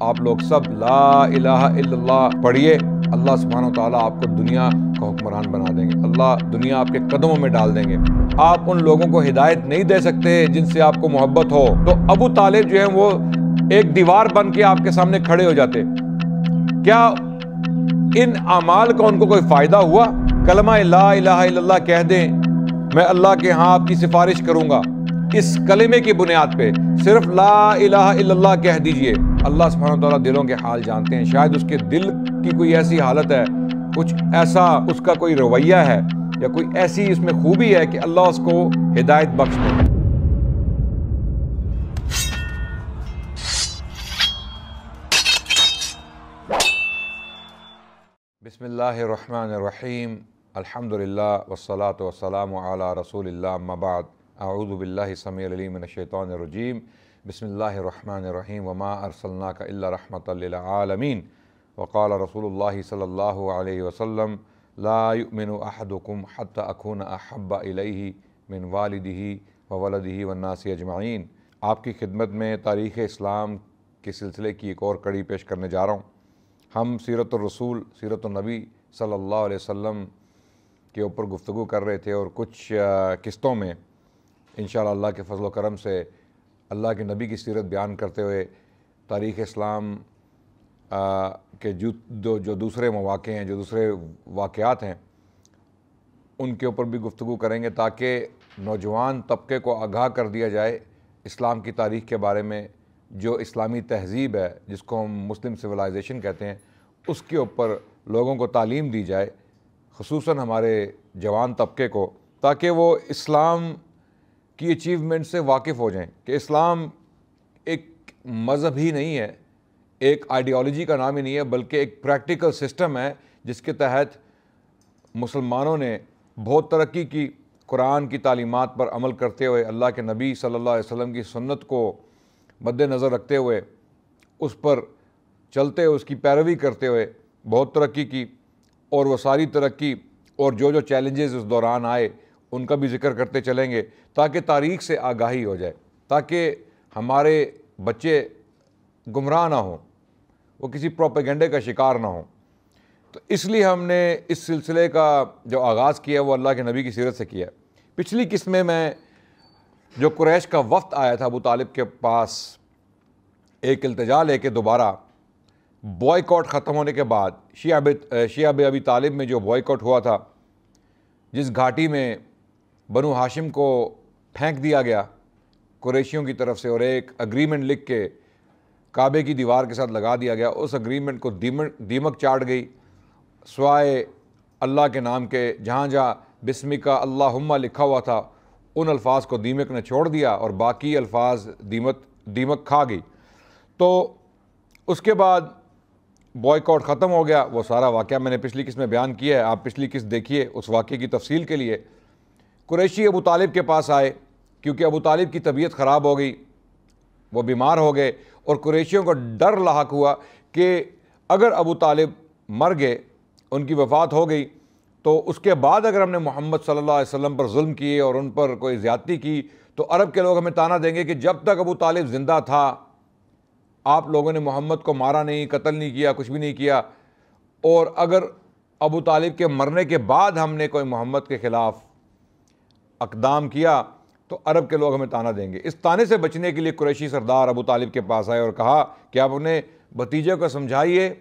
آپ لوگ سب لا الہ الا اللہ پڑھیے، اللہ سبحانہ و تعالیٰ آپ کو دنیا کا حکمران بنا دیں گے، اللہ دنیا آپ کے قدموں میں ڈال دیں گے۔ آپ ان لوگوں کو ہدایت نہیں دے سکتے جن سے آپ کو محبت ہو، تو ابو طالب جو ہیں وہ ایک دیوار بن کے آپ کے سامنے کھڑے ہو جاتے۔ کیا ان اعمال کا ان کو کوئی فائدہ ہوا؟ کلمہ لا الہ الا اللہ کہہ دیں، میں اللہ کے ہاں آپ کی سفارش کروں گا، اس کلمے کی بنیاد پہ صرف لا الہ الا اللہ کہہ دیجئے۔ اللہ سبحانہ وتعالیٰ دلوں کے حال جانتے ہیں، شاید اس کے دل کی کوئی ایسی حالت ہے، کچھ ایسا اس کا کوئی رویہ ہے، یا کوئی ایسی اس میں خوبی ہے کہ اللہ اس کو ہدایت بخش دے۔ بسم اللہ الرحمن الرحیم، الحمدللہ والصلاة والسلام علی رسول اللہ، اما بعد، اعوذ باللہ السمیع العلیم من الشیطان الرجیم، بسم اللہ الرحمن الرحیم، وما ارسلناک الا رحمۃ للعالمین، وقال رسول اللہ صلی اللہ علیہ وسلم، لا یؤمن احدکم حتی اکون احب الیہ من والدہ وولدہ والناس اجمعین۔ آپ کی خدمت میں تاریخ اسلام کے سلسلے کی ایک اور کڑی پیش کرنے جا رہا ہوں۔ ہم سیرت الرسول، سیرت النبی صلی اللہ علیہ وسلم کے اوپر گفتگو کر رہے تھے، اور کچھ قسطوں میں انشاءاللہ اللہ کے فضل و کرم سے اللہ کے نبی کی سیرت بیان کرتے ہوئے تاریخ اسلام کے جو دوسرے مواقع ہیں، جو دوسرے واقعات ہیں، ان کے اوپر بھی گفتگو کریں گے، تاکہ نوجوان طبقے کو آگاہ کر دیا جائے اسلام کی تاریخ کے بارے میں۔ جو اسلامی تہذیب ہے، جس کو ہم مسلم سویلائزیشن کہتے ہیں، اس کے اوپر لوگوں کو تعلیم دی جائے، خصوصاً ہمارے جوان طبقے کو، تاکہ وہ اسلام کی اچیومنٹ سے واقف ہو جائیں کہ اسلام ایک مذہب ہی نہیں ہے، ایک آئیڈیالوجی کا نام ہی نہیں ہے، بلکہ ایک پریکٹیکل سسٹم ہے جس کے تحت مسلمانوں نے بہت ترقی کی، قرآن کی تعلیمات پر عمل کرتے ہوئے، اللہ کے نبی صلی اللہ علیہ وسلم کی سنت کو مد نظر رکھتے ہوئے، اس پر چلتے ہوئے، اس کی پیروی کرتے ہوئے بہت ترقی کی۔ اور وہ ساری ترقی اور جو چیلنجز اس دوران آئے ان کا بھی ذکر کرتے چلیں گے، تاکہ تاریخ سے آگاہی ہو جائے، تاکہ ہمارے بچے گمراہ نہ ہوں، وہ کسی پروپیگنڈے کا شکار نہ ہوں۔ تو اس لیے ہم نے اس سلسلے کا جو آغاز کیا ہے وہ اللہ کے نبی کی سیرت سے کیا ہے۔ پچھلی قسط میں جو قریش کا وفد آیا تھا ابو طالب کے پاس ایک التجا لے کے، دوبارہ بوائیکاٹ ختم ہونے کے بعد، شیعہ ابی طالب میں جو بوائیکاٹ ہوا تھا، جس گھاٹی میں بنو ہاشم کو پھینک دیا گیا قریشیوں کی طرف سے، اور ایک اگریمنٹ لکھ کے کعبے کی دیوار کے ساتھ لگا دیا گیا، اس اگریمنٹ کو دیمک چاٹ گئی، سوائے اللہ کے نام کے جہاں جہاں بسمک اللہم لکھا ہوا تھا ان الفاظ کو دیمک نے چھوڑ دیا، اور باقی الفاظ دیمک کھا گئی۔ تو اس کے بعد بوائیکاٹ ختم ہو گیا۔ وہ سارا واقعہ میں نے پچھلی قسط میں بیان کیا ہے، آپ پچھلی قسط دیکھیے اس واقعے کی تفصیل کے لیے۔ قریشی ابو طالب کے پاس آئے، کیونکہ ابو طالب کی طبیعت خراب ہو گئی، وہ بیمار ہو گئے، اور قریشیوں کو ڈر لاحق ہوا کہ اگر ابو طالب مر گئے، ان کی وفات ہو گئی، تو اس کے بعد اگر ہم نے محمد صلی اللہ علیہ وسلم پر ظلم کیے اور ان پر کوئی زیادتی کی، تو عرب کے لوگ ہمیں طعنہ دیں گے کہ جب تک ابو طالب زندہ تھا آپ لوگوں نے محمد کو مارا نہیں، قتل نہیں کیا، کچھ بھی نہیں کیا، اور اگر ابو طالب کے مرنے کے بعد ہم نے کوئی محمد کے خلاف اقدام کیا تو عرب کے لوگ ہمیں طعنہ دیں گے۔ اس طعنے سے بچنے کے لیے قریشی سردار ابو طالب کے پاس آئے اور کہا کہ آپ اپنے بھتیجے کو سمجھائیے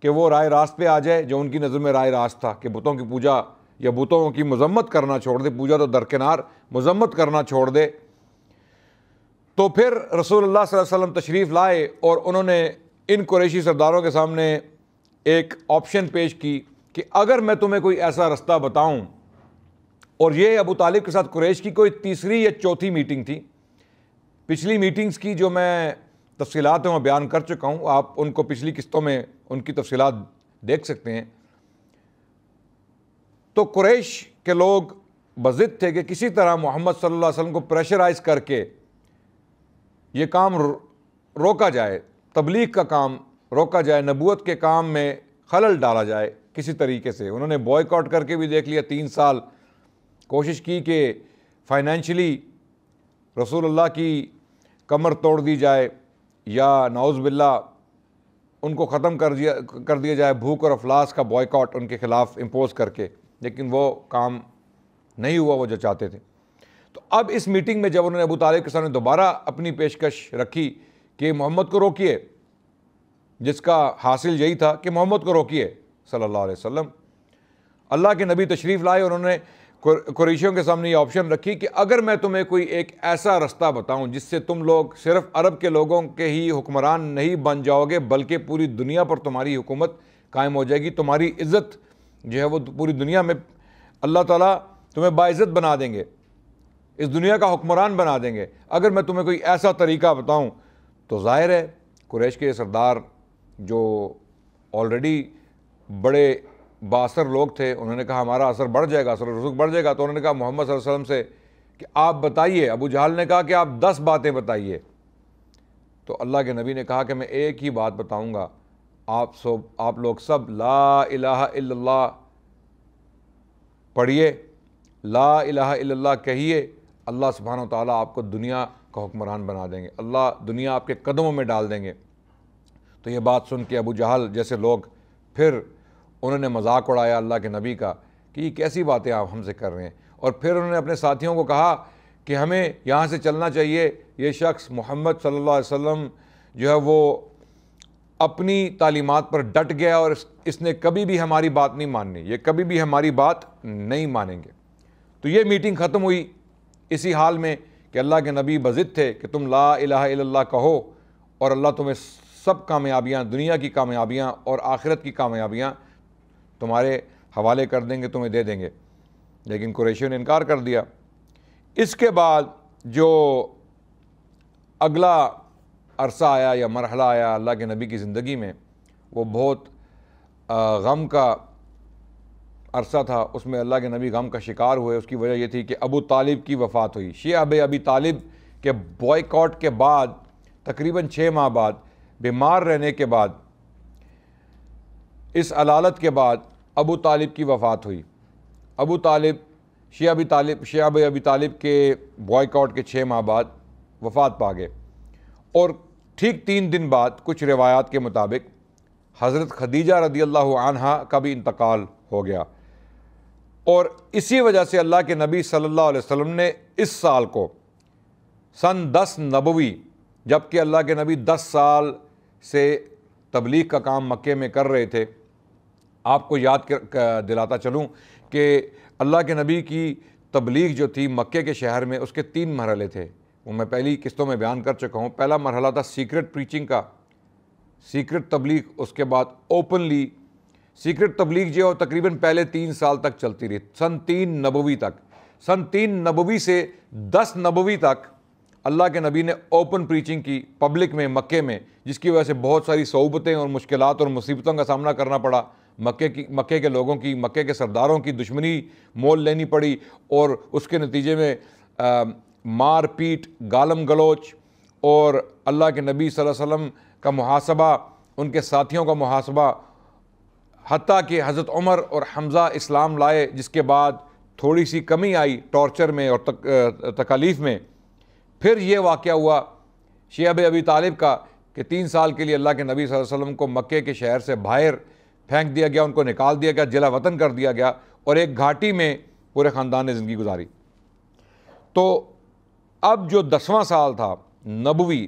کہ وہ رائے راست پہ آ جائے، جو ان کی نظر میں رائے راست تھا، کہ بتوں کی پوجا یا بتوں کی مذمت کرنا چھوڑ دے، پوجا تو درکنار، مذمت کرنا چھوڑ دے۔ تو پھر رسول اللہ صلی اللہ علیہ وسلم تشریف لائے، اور انہوں نے ان قریشی سرداروں کے سامنے ایک آپشن پیش کی کہ اگر میں تمہیں کوئی ایسا رستہ بتاؤں، اور یہ ابو طالب کے ساتھ قریش کی کوئی تیسری یا چوتھی میٹنگ تھی، پچھلی میٹنگز کی جو میں تفصیلات میں بیان کر چکا ہوں، آپ ان کو پچھلی قسطوں میں ان کی تفصیلات دیکھ سکتے ہیں۔ تو قریش کے لوگ بضد تھے کہ کسی طرح محمد صلی اللہ علیہ وسلم کو پریشرائز کر کے یہ کام روکا جائے، تبلیغ کا کام روکا جائے، نبوت کے کام میں خلل ڈالا جائے کسی طریقے سے۔ انہوں نے بوائیکاٹ کر کے بھی دیکھ لیا، 3 سال کوشش کی کہ فائنینشلی رسول اللہ کی کمر توڑ دی جائے، یا نعوذ باللہ ان کو ختم کر دیا جائے، بھوک اور افلاس کا بوائیکاٹ ان کے خلاف امپوز کر کے، لیکن وہ کام نہیں ہوا وہ جو چاہتے تھے۔ تو اب اس میٹنگ میں جب انہوں نے ابو طالب کے سامنے دوبارہ اپنی پیشکش رکھی کہ محمد کو روکیے، جس کا حاصل یہی تھا کہ محمد کو روکیے صلی اللہ علیہ وسلم، اللہ کے نبی تشریف لائے اور انہوں نے قریشیوں کے سامنے یہ آپشن رکھی کہ اگر میں تمہیں کوئی ایک ایسا رستہ بتاؤں جس سے تم لوگ صرف عرب کے لوگوں کے ہی حکمران نہیں بن جاؤ گے بلکہ پوری دنیا پر تمہاری حکومت قائم ہو جائے گی، تمہاری عزت جو ہے وہ پوری دنیا میں اللہ تعالیٰ تمہیں باعزت بنا دیں گے، اس دنیا کا حکمران بنا دیں گے، اگر میں تمہیں کوئی ایسا طریقہ بتاؤں، تو ظاہر ہے قریش کے سردار جو آلریڈی بڑے بااثر لوگ تھے، انہوں نے کہا ہمارا اثر بڑھ جائے گا، اثر و رسوخ بڑھ جائے گا، تو انہوں نے کہا محمد صلی اللہ علیہ وسلم سے کہ آپ بتائیے۔ ابو جہل نے کہا کہ آپ 10 باتیں بتائیے، تو اللہ کے نبی نے کہا کہ میں ایک ہی بات بتاؤں گا، آپ لوگ سب لا الہ الا اللہ پڑھیے، لا الہ الا اللہ کہیے، اللہ سبحانہ و تعالیٰ آپ کو دنیا کا حکمران بنا دیں گے، اللہ دنیا آپ کے قدموں میں ڈال دیں گے۔ تو یہ بات سن کے ابو جہل جیسے لوگ پھر انہوں نے مذاق اڑایا اللہ کے نبی کا کہ یہ کیسی باتیں آپ ہم سے کر رہے ہیں، اور پھر انہوں نے اپنے ساتھیوں کو کہا کہ ہمیں یہاں سے چلنا چاہیے، یہ شخص محمد صلی اللہ علیہ وسلم جو ہے وہ اپنی تعلیمات پر ڈٹ گیا اور اس نے کبھی بھی ہماری بات نہیں ماننی، یہ کبھی بھی ہماری بات نہیں مانیں گے۔ تو یہ میٹنگ ختم ہوئی اسی حال میں کہ اللہ کے نبی بضد تھے کہ تم لا الہ الا اللہ کہو اور اللہ تمہیں سب کامیابیاں، دنیا کی کامیابیاں اور آخرت کی کامیابیاں تمہارے حوالے کر دیں گے، تمہیں دے دیں گے، لیکن قریشیوں نے انکار کر دیا۔ اس کے بعد جو اگلا عرصہ آیا یا مرحلہ آیا اللہ کے نبی کی زندگی میں، وہ بہت غم کا عرصہ تھا، اس میں اللہ کے نبی غم کا شکار ہوئے۔ اس کی وجہ یہ تھی کہ ابو طالب کی وفات ہوئی۔ شیعہ ابی طالب کے بوائیکاٹ کے بعد تقریباً 6 ماہ بعد، بیمار رہنے کے بعد، اس علالت کے بعد ابو طالب کی وفات ہوئی۔ ابو طالب شیعہ ابی طالب کے بوائیکاٹ کے 6 ماہ بعد وفات پا گئے، اور ٹھیک 3 دن بعد کچھ روایات کے مطابق حضرت خدیجہ رضی اللہ عنہا کا بھی انتقال ہو گیا، اور اسی وجہ سے اللہ کے نبی صلی اللہ علیہ وسلم نے اس سال کو سن 10 نبوی، جبکہ اللہ کے نبی 10 سال سے تبلیغ کا کام مکے میں کر رہے تھے۔ آپ کو یاد دلاتا چلوں کہ اللہ کے نبی کی تبلیغ جو تھی مکے کے شہر میں، اس کے 3 مرحلے تھے، وہ میں پہلی قسطوں میں بیان کر چکا ہوں۔ پہلا مرحلہ تھا سیکرٹ پریچنگ کا، سیکرٹ تبلیغ، اس کے بعد اوپنلی سیکرٹ تبلیغ جو ہے تقریباً پہلے 3 سال تک چلتی رہی، سن 3 نبوی تک۔ سن 3 نبوی سے 10 نبوی تک اللہ کے نبی نے اوپن پریچنگ کی پبلک میں مکے میں، جس کی وجہ سے بہت ساری صعوبتیں اور مشکلات اور مصیبتوں کا سامنا کرنا پڑا۔ مکے کے لوگوں کی، مکے کے سرداروں کی دشمنی مول لینی پڑی، اور اس کے نتیجے میں مار پیٹ، گالم گلوچ، اور اللہ کے نبی صلی اللہ علیہ وسلم کا محاسبہ، ان کے ساتھیوں کا محاسبہ، حتیٰ کہ حضرت عمر اور حمزہ اسلام لائے، جس کے بعد تھوڑی سی کمی آئی ٹارچر میں اور تکالیف میں۔ پھر یہ واقعہ ہوا شیعہ ابی طالب کا کہ 3 سال کے لیے اللہ کے نبی صلی اللہ علیہ وسلم کو مکے کے شہر سے باہر پھینک دیا گیا، ان کو نکال دیا گیا، جلا وطن کر دیا گیا، اور ایک گھاٹی میں پورے خاندان نے زندگی گزاری۔ تو اب جو 10واں سال تھا نبوی،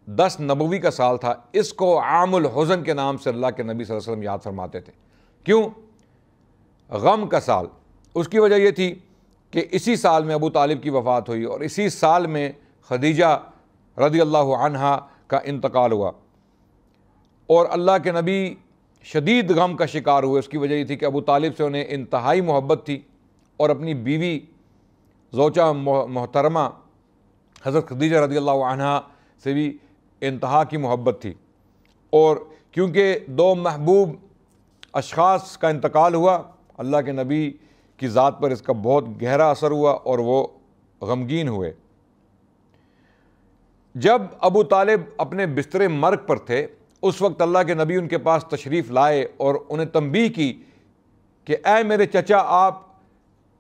10 نبوی کا سال تھا، اس کو عام الحزن کے نام سے اللہ کے نبی صلی اللہ علیہ وسلم یاد فرماتے تھے۔ کیوں؟ غم کا سال۔ اس کی وجہ یہ تھی کہ اسی سال میں ابو طالب کی وفات ہوئی، اور اسی سال میں خدیجہ رضی اللہ عنہا کا انتقال ہوا، اور اللہ کے نبی شدید غم کا شکار ہوئے۔ اس کی وجہ یہ تھی کہ ابو طالب سے انہیں انتہائی محبت تھی، اور اپنی بیوی زوجہ محترمہ حضرت خدیجہ رضی اللہ عنہا سے بھی انتہا کی محبت تھی، اور کیونکہ 2 محبوب اشخاص کا انتقال ہوا، اللہ کے نبی کی ذات پر اس کا بہت گہرا اثر ہوا، اور وہ غمگین ہوئے۔ جب ابو طالب اپنے بستر مرگ پر تھے، اس وقت اللہ کے نبی ان کے پاس تشریف لائے اور انہیں تنبیہ کی کہ اے میرے چچا، آپ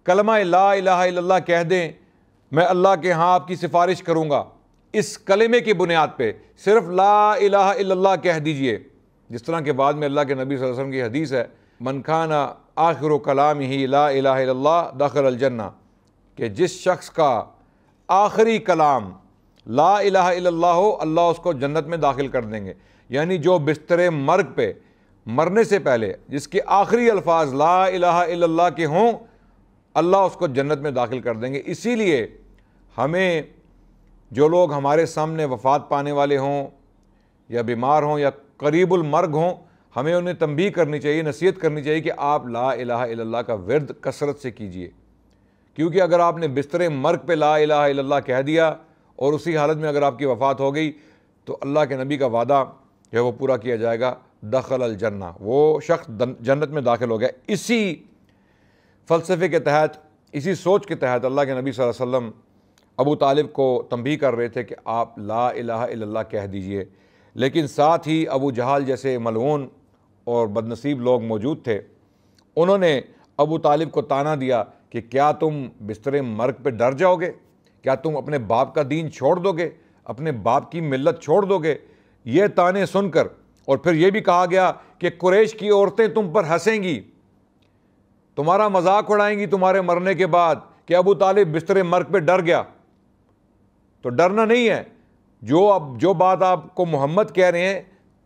کلمہ لا الہ الا اللہ کہہ دیں، میں اللہ کے ہاں آپ کی سفارش کروں گا۔ اس کلمے کی بنیاد پہ صرف لا الہ الا اللہ کہہ دیجئے، جس طرح کہ بعد میں اللہ کے نبی صلی اللہ علیہ وسلم کی حدیث ہے، من کان آخر کلامہ لا الہ الا اللہ دخل الجنہ، کہ جس شخص کا آخری کلام لا الہ الا اللہ ہو، اللہ اس کو جنت میں داخل کر دیں گے۔ یعنی جو بستر مرگ پہ مرنے سے پہلے جس کے آخری الفاظ لا الہ الا اللہ کے ہوں، اللہ اس کو جنت میں داخل کر دیں گے۔ اسی لیے ہمیں جو لوگ ہمارے سامنے وفات پانے والے ہوں یا بیمار ہوں یا قریب المرگ ہوں، ہمیں انہیں تنبیہ کرنی چاہیے، نصیحت کرنی چاہیے کہ آپ لا الہ الا اللہ کا ورد کثرت سے کیجئے، کیونکہ اگر آپ نے بستر مرگ پہ لا الہ الا اللہ کہہ دیا اور اسی حالت میں اگر آپ کی وفات ہو گئی تو اللہ کے نبی کا وعدہ جو ہے وہ پورا کیا جائے گا، دخل الجنہ، وہ شخص جنت میں داخل ہو گیا۔ اسی فلسفے کے تحت، اسی سوچ کے تحت اللہ کے نبی صلی اللہ علیہ وسلم ابو طالب کو تنبیہ کر رہے تھے کہ آپ لا الہ الا اللہ کہہ دیجئے، لیکن ساتھ ہی ابو جہل جیسے ملعون اور بدنصیب لوگ موجود تھے، انہوں نے ابو طالب کو طعنہ دیا کہ کیا تم بستر مرگ پہ ڈر جاؤ گے؟ کیا تم اپنے باپ کا دین چھوڑ دو گے؟ اپنے باپ کی ملت چھوڑ دو گے؟ یہ طعنے سن کر، اور پھر یہ بھی کہا گیا کہ قریش کی عورتیں تم پر ہنسیں گی، تمہارا مذاق اڑائیں گی تمہارے مرنے کے بعد کہ ابو طالب بستر مرگ پہ ڈر گیا۔ تو ڈرنا نہیں ہے، جو بات آپ کو محمد کہہ رہے ہیں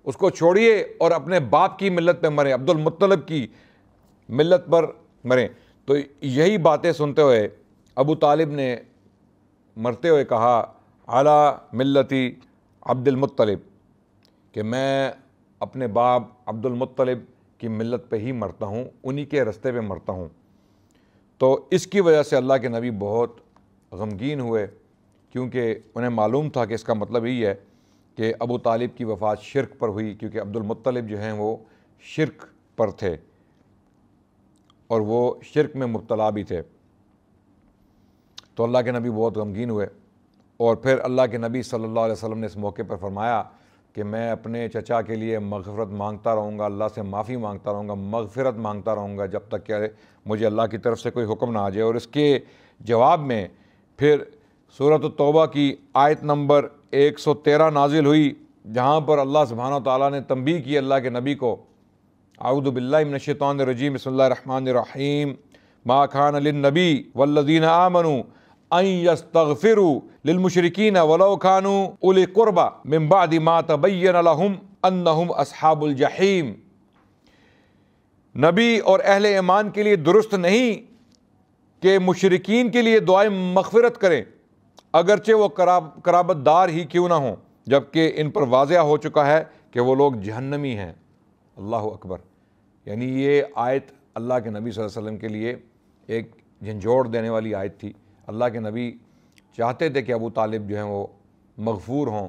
اس کو چھوڑیے اور اپنے باپ کی ملت پہ مریں، عبد المطلب کی ملت پر مریں۔ تو یہی باتیں سنتے ہوئے ابو طالب نے مرتے ہوئے کہا علی ملتی عبد المطلب، کہ میں اپنے باپ عبد المطلب کی ملت پہ ہی مرتا ہوں، انہی کے رستے پہ مرتا ہوں۔ تو اس کی وجہ سے اللہ کے نبی بہت غمگین ہوئے، کیونکہ انہیں معلوم تھا کہ اس کا مطلب یہی ہے کہ ابو طالب کی وفات شرک پر ہوئی، کیونکہ عبد المطلب جو ہیں وہ شرک پر تھے اور وہ شرک میں مبتلا بھی تھے۔ تو اللہ کے نبی بہت غمگین ہوئے، اور پھر اللہ کے نبی صلی اللہ علیہ وسلم نے اس موقع پر فرمایا کہ میں اپنے چچا کے لیے مغفرت مانگتا رہوں گا، اللہ سے معافی مانگتا رہوں گا، مغفرت مانگتا رہوں گا جب تک کہ مجھے اللہ کی طرف سے کوئی حکم نہ آ جائے۔ اور اس کے جواب میں پھر سورۃ التوبہ کی آیت نمبر 113 نازل ہوئی، جہاں پر اللہ سبحانہ وتعالیٰ نے تنبیہ کی اللہ کے نبی کو، اعوذ باللہ من الشیطان الرجیم، بسم اللہ الرحمن الرحیم، ما کان للنبی والذین آمنوا ان یستغفروا للمشرکین ولو کانوا اولی قربى من بعد ما تبین لهم انہم اصحاب الجحیم۔ نبی اور اہل ایمان کے لیے درست نہیں کہ مشرکین کے لیے دعائیں مغفرت کریں، اگرچہ وہ قرابت دار ہی کیوں نہ ہوں، جبکہ ان پر واضح ہو چکا ہے کہ وہ لوگ جہنمی ہیں۔ اللہ اکبر۔ یعنی یہ آیت اللہ کے نبی صلی اللہ علیہ وسلم کے لیے ایک جھنجھوڑ دینے والی آیت تھی۔ اللہ کے نبی چاہتے تھے کہ ابو طالب جو ہیں وہ مغفور ہوں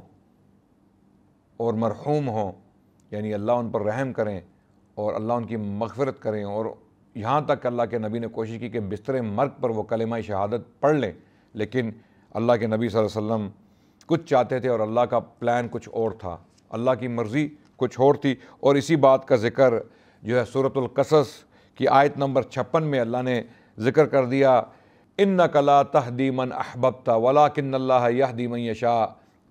اور مرحوم ہوں، یعنی اللہ ان پر رحم کریں اور اللہ ان کی مغفرت کریں، اور یہاں تک اللہ کے نبی نے کوشش کی کہ بستر مرگ پر وہ کلمہ شہادت پڑھ لیں، لیکن اللہ کے نبی صلی اللہ علیہ وسلم کچھ چاہتے تھے اور اللہ کا پلان کچھ اور تھا، اللہ کی مرضی کچھ اور تھی۔ اور اسی بات کا ذکر جو ہے سورۃ القصص کی آیت نمبر 56 میں اللہ نے ذکر کر دیا، اِنَّكَ لَا تَهْدِي مَنْ أَحْبَبْتَ وَلَكِنَّ اللَّهَ يَهْدِي مَنْ يَشَاءُ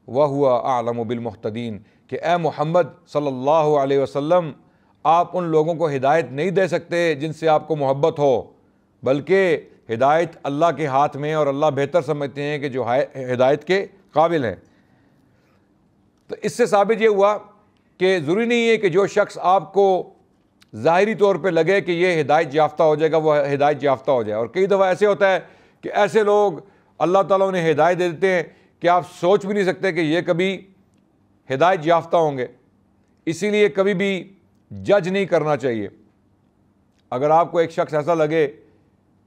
وَهُوَ أَعْلَمُ بِالْمُهْتَدِينَ، کہ اے محمد صلی اللہ علیہ وسلم، آپ ان لوگوں کو ہدایت نہیں دے سکتے جن سے آپ کو محبت ہو، بلکہ ہدایت اللہ کے ہاتھ میں، اور اللہ بہتر سمجھتے ہیں کہ جو ہدایت کے قابل ہیں۔ تو اس سے ثابت یہ ہوا کہ ضروری نہیں ہے کہ جو شخص آپ کو ظاہری طور پہ لگے کہ یہ ہدایت یافتہ ہو جائے گا وہ ہدایت یافتہ ہو جائے۔ اور کئی دفعہ ایسے ہوتا ہے کہ ایسے لوگ اللہ تعالیٰ انہیں ہدایت دے دیتے ہیں کہ آپ سوچ بھی نہیں سکتے کہ یہ کبھی ہدایت یافتہ ہوں گے۔ اسی لیے کبھی بھی جج نہیں کرنا چاہیے۔ اگر آپ کو ایک شخص ایسا لگے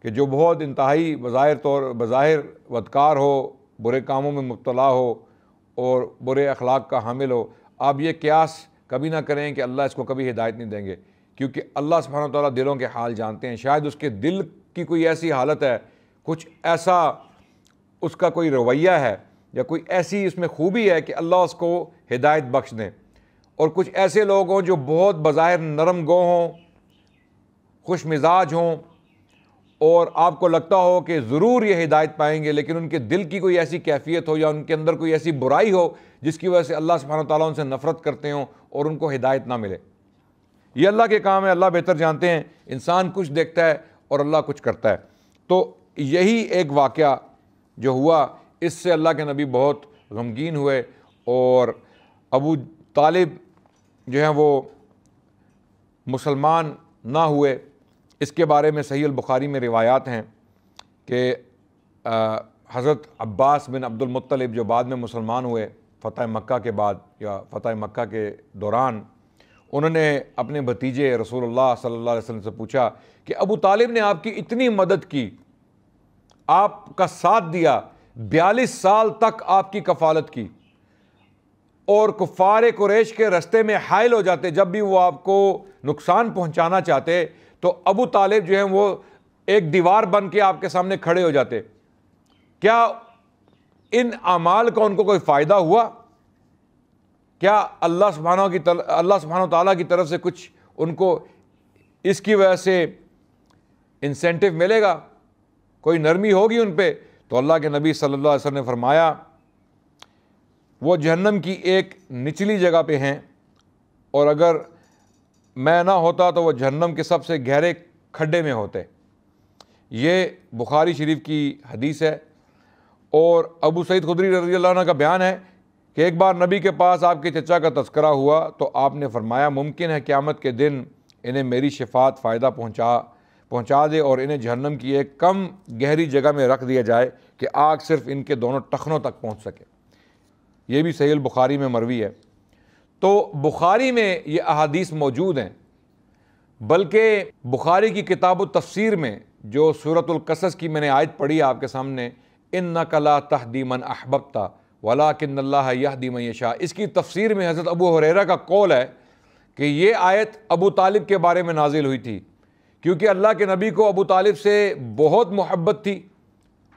کہ جو بہت انتہائی بظاہر بدکار ہو، برے کاموں میں مبتلا ہو اور برے اخلاق کا حامل ہو، آپ یہ قیاس کبھی نہ کریں کہ اللہ اس کو کبھی ہدایت نہیں دیں گے، کیونکہ اللہ سبحانہ و تعالیٰ دلوں کے حال جانتے ہیں۔ شاید اس کے دل کی کوئی ایسی حالت ہے، کچھ ایسا اس کا کوئی رویہ ہے یا کوئی ایسی اس میں خوبی ہے کہ اللہ اس کو ہدایت بخش دیں۔ اور کچھ ایسے لوگ ہوں جو بہت بظاہر نرم گو ہوں، خوش مزاج ہوں اور آپ کو لگتا ہو کہ ضرور یہ ہدایت پائیں گے، لیکن ان کے دل کی کوئی ایسی کیفیت ہو یا ان کے اندر کوئی ایسی برائی ہو جس کی وجہ سے اللہ سبحانہ وتعالیٰ ان سے نفرت کرتے ہوں اور ان کو ہدایت نہ ملے۔ یہ اللہ کے کام ہے، اللہ بہتر جانتے ہیں، انسان کچھ دیکھتا ہے اور اللہ کچھ کرتا ہے۔ تو یہی ایک واقعہ جو ہوا، اس سے اللہ کے نبی بہت غمگین ہوئے، اور ابو طالب جو ہیں وہ مسلمان نہ ہوئے۔ اس کے بارے میں صحیح البخاری میں روایات ہیں کہ حضرت عباس بن عبد المطلب جو بعد میں مسلمان ہوئے فتح مکہ کے بعد یا فتح مکہ کے دوران، انہوں نے اپنے بھتیجے رسول اللہ صلی اللہ علیہ وسلم سے پوچھا کہ ابو طالب نے آپ کی اتنی مدد کی، آپ کا ساتھ دیا، 42 سال تک آپ کی کفالت کی، اور کفار قریش کے رستے میں حائل ہو جاتے، جب بھی وہ آپ کو نقصان پہنچانا چاہتے تو ابو طالب جو ہیں وہ ایک دیوار بن کے آپ کے سامنے کھڑے ہو جاتے، کیا ان اعمال کا ان کو کوئی فائدہ ہوا؟ کیا اللہ سبحانہ تعالیٰ کی طرف سے کچھ ان کو اس کی وجہ سے انسینٹیو ملے گا، کوئی نرمی ہوگی ان پہ؟ تو اللہ کے نبی صلی اللہ علیہ وسلم نے فرمایا وہ جہنم کی ایک نچلی جگہ پہ ہیں، اور اگر میں نہ ہوتا تو وہ جہنم کے سب سے گہرے کھڈے میں ہوتے۔ یہ بخاری شریف کی حدیث ہے۔ اور ابو سعید خدری رضی اللہ عنہ کا بیان ہے کہ ایک بار نبی کے پاس آپ کے چچا کا تذکرہ ہوا تو آپ نے فرمایا ممکن ہے قیامت کے دن انہیں میری شفاعت فائدہ پہنچا دے اور انہیں جہنم کی ایک کم گہری جگہ میں رکھ دیا جائے کہ آگ صرف ان کے دونوں ٹخنوں تک پہنچ سکے۔ یہ بھی صحیح البخاری میں مروی ہے۔ تو بخاری میں یہ احادیث موجود ہیں، بلکہ بخاری کی کتاب التفسیر میں جو سورۃ القصص کی میں نے آیت پڑھی آپ کے سامنے، اِنَّکَ لَا تَهْدِی مَنْ أَحْبَبْتَ وَلَٰكِنَّ اللَّهَ يَهْدِی مَن یَشَاءُ، اس کی تفسیر میں حضرت ابو ہریرہ کا قول ہے کہ یہ آیت ابو طالب کے بارے میں نازل ہوئی تھی، کیونکہ اللہ کے نبی کو ابو طالب سے بہت محبت تھی،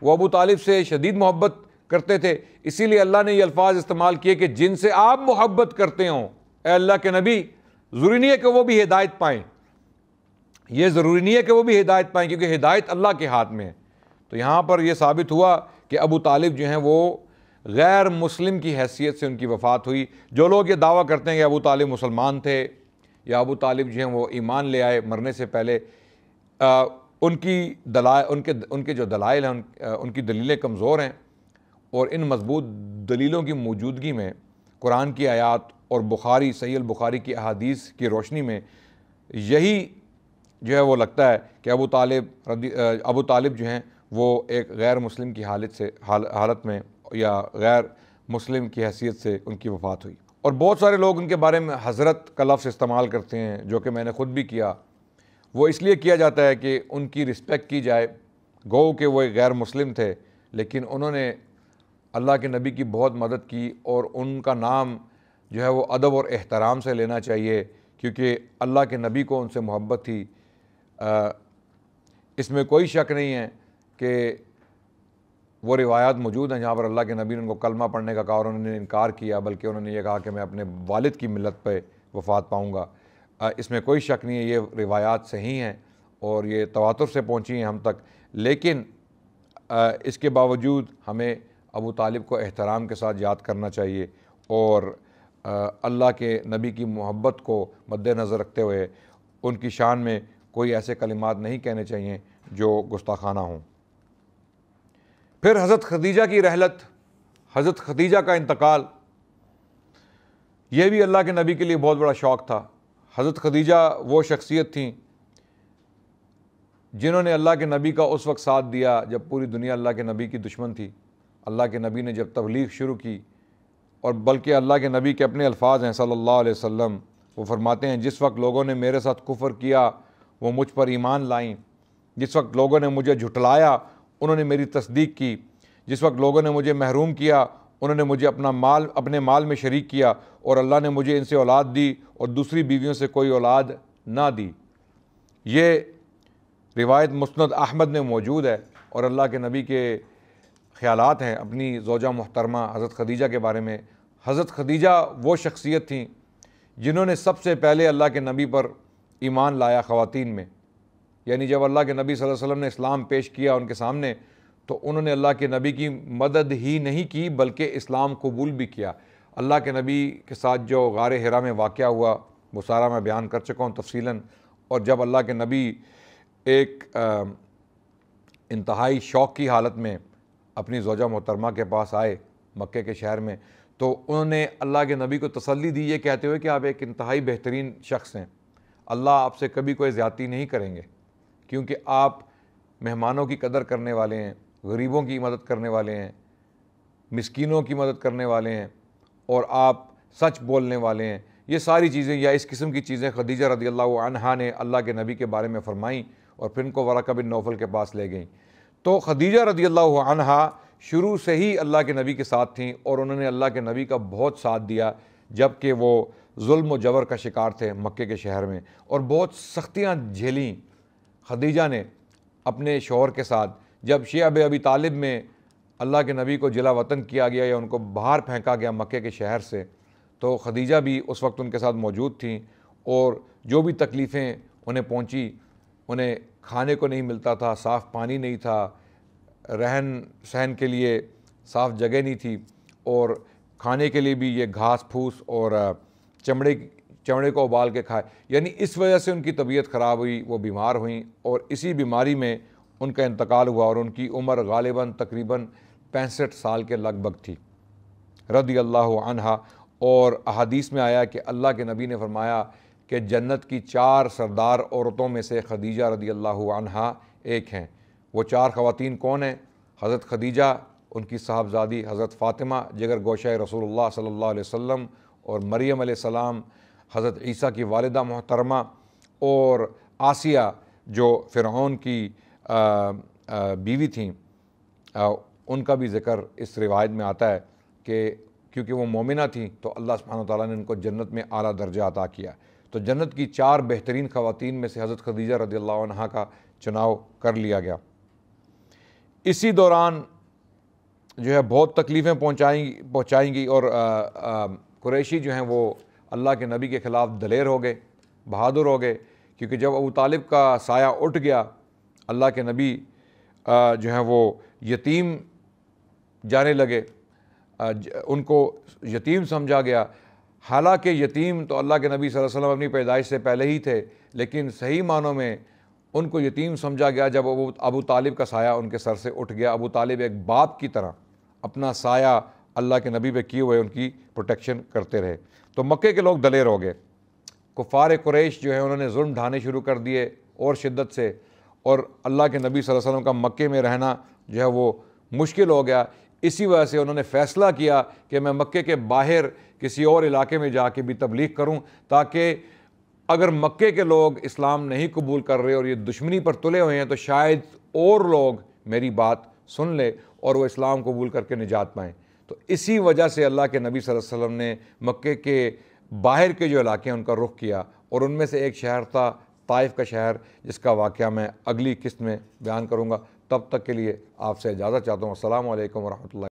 وہ ابو طالب سے شدید محبت کرتے تھے، اسی لیے اللہ نے یہ الفاظ استعمال کیے کہ جن سے آپ محبت کرتے ہوں اے اللہ کے نبی، ضروری نہیں ہے کہ وہ بھی ہدایت پائیں، یہ ضروری نہیں ہے کہ وہ بھی ہدایت پائیں، کیونکہ ہدایت اللہ کے ہاتھ میں ہے۔ تو یہاں پر یہ ثابت ہوا کہ ابو طالب جو ہیں وہ غیر مسلم کی حیثیت سے ان کی وفات ہوئی۔ جو لوگ یہ دعویٰ کرتے ہیں کہ ابو طالب مسلمان تھے یا ابو طالب جو ہیں وہ ایمان لے آئے مرنے سے پہلے، ان کے جو دلائل ہیں ان کی دلیلیں کمزور ہیں، اور ان مضبوط دلیلوں کی موجودگی میں قرآن کی آیات اور بخاری صحیح البخاری کی احادیث کی روشنی میں یہی جو ہے وہ لگتا ہے کہ ابو طالب جو ہیں وہ ایک غیر مسلم کی حالت میں یا غیر مسلم کی حیثیت سے ان کی وفات ہوئی۔ اور بہت سارے لوگ ان کے بارے میں حضرت کا لفظ استعمال کرتے ہیں، جو کہ میں نے خود بھی کیا۔ وہ اس لیے کیا جاتا ہے کہ ان کی رسپیکٹ کی جائے، گو کہ وہ ایک غیر مسلم تھے لیکن انہوں نے اللہ کے نبی کی بہت مدد کی، اور ان کا نام جو ہے وہ ادب اور احترام سے لینا چاہیے، کیونکہ اللہ کے نبی کو ان سے محبت تھی۔ اس میں کوئی شک نہیں ہے کہ وہ روایات موجود ہیں جہاں پر اللہ کے نبی نے ان کو کلمہ پڑھنے کا کہا اور انہوں نے انکار کیا، بلکہ انہوں نے یہ کہا کہ میں اپنے والد کی ملت پہ وفات پاؤں گا۔ اس میں کوئی شک نہیں ہے، یہ روایات صحیح ہیں اور یہ تواتر سے پہنچی ہیں ہم تک، لیکن اس کے باوجود ہمیں ابو طالب کو احترام کے ساتھ یاد کرنا چاہیے، اور اللہ کے نبی کی محبت کو مد نظر رکھتے ہوئے ان کی شان میں کوئی ایسے کلمات نہیں کہنے چاہیے جو گستاخانہ ہوں۔ پھر حضرت خدیجہ کی رحلت، حضرت خدیجہ کا انتقال، یہ بھی اللہ کے نبی کے لیے بہت بڑا شوق تھا۔ حضرت خدیجہ وہ شخصیت تھیں جنہوں نے اللہ کے نبی کا اس وقت ساتھ دیا جب پوری دنیا اللہ کے نبی کی دشمن تھی۔ اللہ کے نبی نے جب تبلیغ شروع کی، اور بلکہ اللہ کے نبی کے اپنے الفاظ ہیں صلی اللہ علیہ وسلم، وہ فرماتے ہیں جس وقت لوگوں نے میرے ساتھ کفر کیا وہ مجھ پر ایمان لائیں، جس وقت لوگوں نے مجھے جھٹلایا انہوں نے میری تصدیق کی، جس وقت لوگوں نے مجھے محروم کیا انہوں نے مجھے اپنے مال میں شریک کیا، اور اللہ نے مجھے ان سے اولاد دی اور دوسری بیویوں سے کوئی اولاد نہ دی۔ یہ روایت مسند احمد میں موجود ہے، اور اللہ کے نبی کے خیالات ہیں اپنی زوجہ محترمہ حضرت خدیجہ کے بارے میں۔ حضرت خدیجہ وہ شخصیت تھیں جنہوں نے سب سے پہلے اللہ کے نبی پر ایمان لایا خواتین میں، یعنی جب اللہ کے نبی صلی اللہ علیہ وسلم نے اسلام پیش کیا ان کے سامنے تو انہوں نے اللہ کے نبی کی مدد ہی نہیں کی بلکہ اسلام قبول بھی کیا۔ اللہ کے نبی کے ساتھ جو غار حرا میں واقعہ ہوا وہ سارا میں بیان کر چکا ہوں تفصیلاً، اور جب اللہ کے نبی ایک انتہائی شوق کی حالت میں اپنی زوجہ محترمہ کے پاس آئے مکے کے شہر میں، تو انہوں نے اللہ کے نبی کو تسلی دی یہ کہتے ہوئے کہ آپ ایک انتہائی بہترین شخص ہیں، اللہ آپ سے کبھی کوئی زیادتی نہیں کریں گے، کیونکہ آپ مہمانوں کی قدر کرنے والے ہیں، غریبوں کی مدد کرنے والے ہیں، مسکینوں کی مدد کرنے والے ہیں، اور آپ سچ بولنے والے ہیں۔ یہ ساری چیزیں یا اس قسم کی چیزیں خدیجہ رضی اللہ عنہا نے اللہ کے نبی کے بارے میں فرمائیں اور پھر ان کو ورقہ بن نوفل کے پاس لے گئیں۔ تو خدیجہ رضی اللہ عنہا شروع سے ہی اللہ کے نبی کے ساتھ تھیں اور انہوں نے اللہ کے نبی کا بہت ساتھ دیا جب کہ وہ ظلم و جبر کا شکار تھے مکے کے شہر میں، اور بہت سختیاں جھیلیں خدیجہ نے اپنے شوہر کے ساتھ۔ جب شیعہ ابی طالب میں اللہ کے نبی کو جلا وطن کیا گیا یا ان کو باہر پھینکا گیا مکے کے شہر سے، تو خدیجہ بھی اس وقت ان کے ساتھ موجود تھیں، اور جو بھی تکلیفیں انہیں پہنچی، انہیں کھانے کو نہیں ملتا تھا، صاف پانی نہیں تھا، رہن سہن کے لیے صاف جگہ نہیں تھی، اور کھانے کے لیے بھی یہ گھاس پھوس اور چمڑے کو ابال کے کھائے، یعنی اس وجہ سے ان کی طبیعت خراب ہوئی، وہ بیمار ہوئیں اور اسی بیماری میں ان کا انتقال ہوا، اور ان کی عمر غالباً تقریباً 65 سال کے لگ بھگ تھی رضی اللہ عنہا۔ اور احادیث میں آیا کہ اللہ کے نبی نے فرمایا کہ جنت کی 4 سردار عورتوں میں سے خدیجہ رضی اللہ عنہا ایک ہیں۔ وہ 4 خواتین کون ہیں؟ حضرت خدیجہ، ان کی صاحبزادی حضرت فاطمہ جگر گوشہ رسول اللہ صلی اللہ علیہ وسلم، اور مریم علیہ السلام حضرت عیسیٰ کی والدہ محترمہ، اور آسیہ جو فرعون کی بیوی تھیں، ان کا بھی ذکر اس روایت میں آتا ہے کہ کیونکہ وہ مومنہ تھیں تو اللہ سبحانہ وتعالیٰ نے ان کو جنت میں اعلیٰ درجہ عطا کیا۔ تو جنت کی 4 بہترین خواتین میں سے حضرت خدیجہ رضی اللہ عنہا کا چناؤ کر لیا گیا۔ اسی دوران جو ہے بہت تکلیفیں پہنچائیں گی، اور قریشی جو ہیں وہ اللہ کے نبی کے خلاف دلیر ہو گئے، بہادر ہو گئے، کیونکہ جب ابو طالب کا سایہ اٹھ گیا، اللہ کے نبی جو ہیں وہ یتیم جانے لگے، ان کو یتیم سمجھا گیا، حالانکہ یتیم تو اللہ کے نبی صلی اللہ علیہ وسلم اپنی پیدائش سے پہلے ہی تھے، لیکن صحیح معنوں میں ان کو یتیم سمجھا گیا جب ابو طالب کا سایہ ان کے سر سے اٹھ گیا۔ ابو طالب ایک باپ کی طرح اپنا سایہ اللہ کے نبی پہ کیے ہوئے ان کی پروٹیکشن کرتے رہے۔ تو مکے کے لوگ دلیر ہو گئے، کفار قریش جو ہے انہوں نے ظلم ڈھانے شروع کر دیے اور شدت سے، اور اللہ کے نبی صلی اللہ علیہ وسلم کا مکے میں رہنا جو ہے وہ مشکل ہو گیا۔ اسی وجہ سے انہوں نے فیصلہ کیا کہ میں مکے کے باہر کسی اور علاقے میں جا کے بھی تبلیغ کروں، تاکہ اگر مکے کے لوگ اسلام نہیں قبول کر رہے اور یہ دشمنی پر تلے ہوئے ہیں تو شاید اور لوگ میری بات سن لے اور وہ اسلام قبول کر کے نجات پائیں۔ تو اسی وجہ سے اللہ کے نبی صلی اللہ علیہ وسلم نے مکے کے باہر کے جو علاقے ہیں ان کا رخ کیا، اور ان میں سے ایک شہر تھا طائف کا شہر، جس کا واقعہ میں اگلی قسط میں بیان کروں گا۔ تب تک کے لیے آپ سے اجازت چاہتا ہوں۔ السلام علیکم ورحمۃ اللہ۔